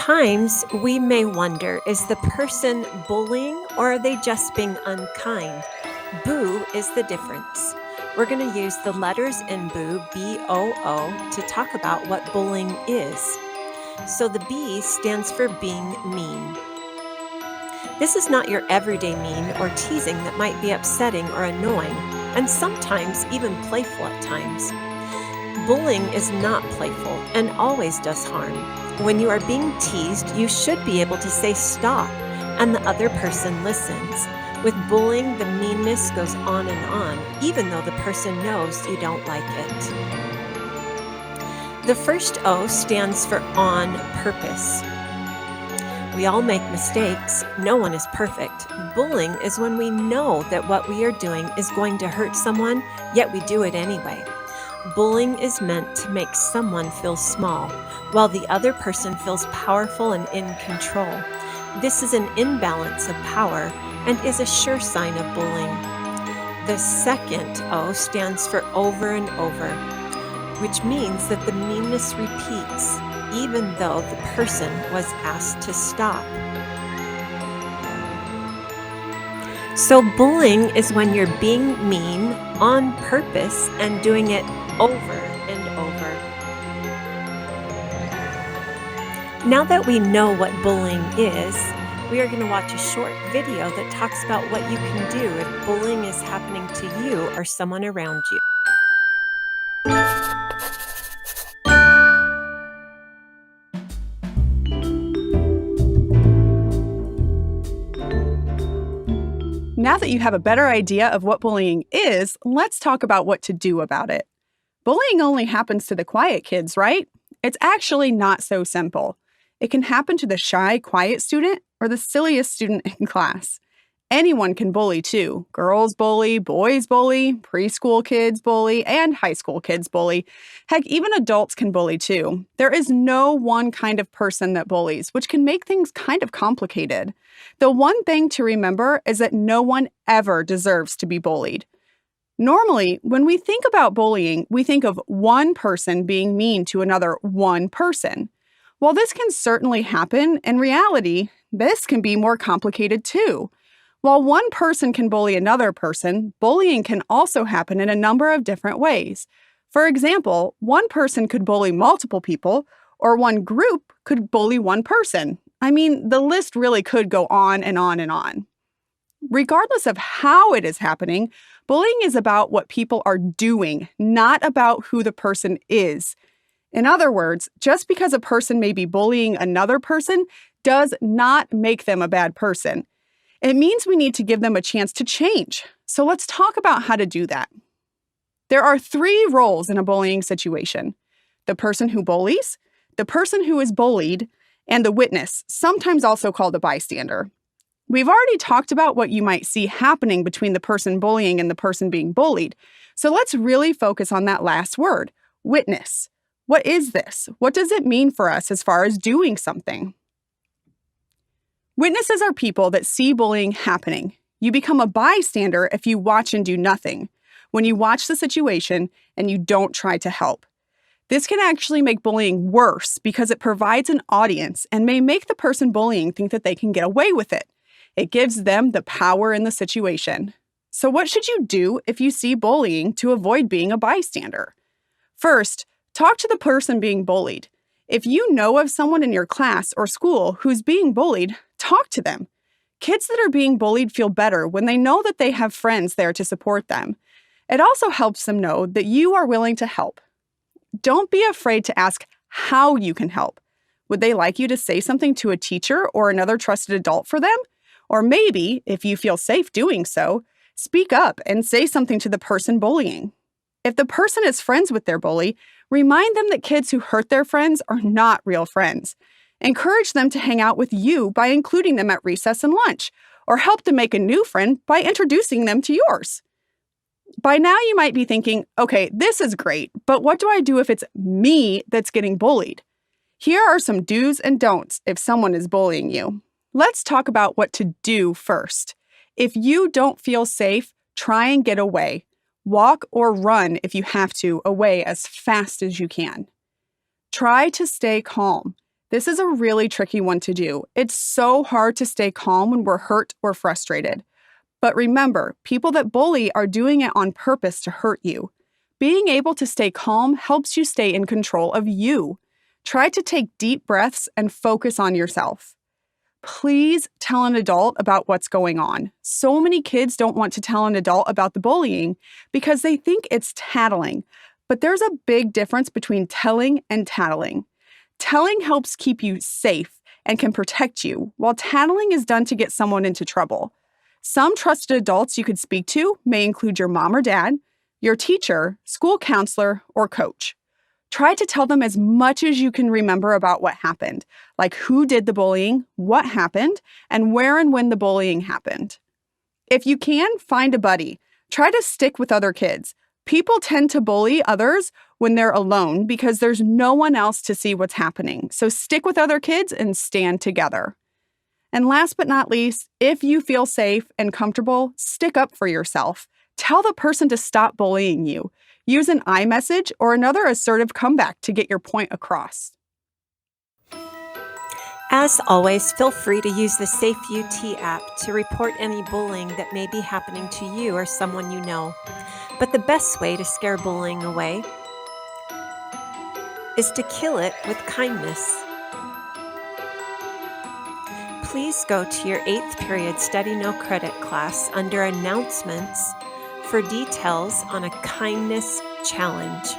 Sometimes we may wonder, is the person bullying or are they just being unkind? Boo is the difference. We're going to use the letters in boo, B-O-O, to talk about what bullying is. So the B stands for being mean. This is not your everyday mean or teasing that might be upsetting or annoying, and sometimes even playful at times. Bullying is not playful and always does harm. When you are being teased, you should be able to say stop, and the other person listens. With bullying, the meanness goes on and on, even though the person knows you don't like it. The first O stands for on purpose. We all make mistakes. No one is perfect. Bullying is when we know that what we are doing is going to hurt someone, yet we do it anyway. Bullying is meant to make someone feel small, while the other person feels powerful and in control. This is an imbalance of power and is a sure sign of bullying. The second O stands for over and over, which means that the meanness repeats, even though the person was asked to stop. So bullying is when you're being mean on purpose and doing it over and over. Now that we know what bullying is, we are going to watch a short video that talks about what you can do if bullying is happening to you or someone around you. Now that you have a better idea of what bullying is, let's talk about what to do about it. Bullying only happens to the quiet kids, right? It's actually not so simple. It can happen to the shy, quiet student or the silliest student in class. Anyone can bully too. Girls bully, boys bully, preschool kids bully, and high school kids bully. Heck, even adults can bully too. There is no one kind of person that bullies, which can make things kind of complicated. The one thing to remember is that no one ever deserves to be bullied. Normally, when we think about bullying, we think of one person being mean to another one person. While this can certainly happen, in reality, this can be more complicated too. While one person can bully another person, bullying can also happen in a number of different ways. For example, one person could bully multiple people, or one group could bully one person. I mean, the list really could go on and on and on. Regardless of how it is happening, bullying is about what people are doing, not about who the person is. In other words, just because a person may be bullying another person does not make them a bad person. It means we need to give them a chance to change. So let's talk about how to do that. There are 3 roles in a bullying situation: the person who bullies, the person who is bullied, and the witness, sometimes also called a bystander. We've already talked about what you might see happening between the person bullying and the person being bullied. So let's really focus on that last word, witness. What is this? What does it mean for us as far as doing something? Witnesses are people that see bullying happening. You become a bystander if you watch and do nothing, when you watch the situation and you don't try to help. This can actually make bullying worse because it provides an audience and may make the person bullying think that they can get away with it. It gives them the power in the situation. So what should you do if you see bullying to avoid being a bystander? First, talk to the person being bullied. If you know of someone in your class or school who's being bullied, talk to them. Kids that are being bullied feel better when they know that they have friends there to support them. It also helps them know that you are willing to help. Don't be afraid to ask how you can help. Would they like you to say something to a teacher or another trusted adult for them? Or maybe, if you feel safe doing so, speak up and say something to the person bullying. If the person is friends with their bully, remind them that kids who hurt their friends are not real friends. Encourage them to hang out with you by including them at recess and lunch, or help them make a new friend by introducing them to yours. By now you might be thinking, okay, this is great, but what do I do if it's me that's getting bullied? Here are some do's and don'ts if someone is bullying you. Let's talk about what to do first. If you don't feel safe, try and get away. Walk or run if you have to away as fast as you can. Try to stay calm. This is a really tricky one to do. It's so hard to stay calm when we're hurt or frustrated. But remember, people that bully are doing it on purpose to hurt you. Being able to stay calm helps you stay in control of you. Try to take deep breaths and focus on yourself. Please tell an adult about what's going on. So many kids don't want to tell an adult about the bullying because they think it's tattling. But there's a big difference between telling and tattling. Telling helps keep you safe and can protect you, while tattling is done to get someone into trouble. Some trusted adults you could speak to may include your mom or dad, your teacher, school counselor, or coach. Try to tell them as much as you can remember about what happened, like who did the bullying, what happened, and where and when the bullying happened. If you can, find a buddy. Try to stick with other kids. People tend to bully others when they're alone because there's no one else to see what's happening. So stick with other kids and stand together. And last but not least, if you feel safe and comfortable, stick up for yourself. Tell the person to stop bullying you. Use an iMessage or another assertive comeback to get your point across. As always, feel free to use the Safe UT app to report any bullying that may be happening to you or someone you know. But the best way to scare bullying away is to kill it with kindness. Please go to your 8th period Study No Credit class under Announcements for details on a kindness challenge.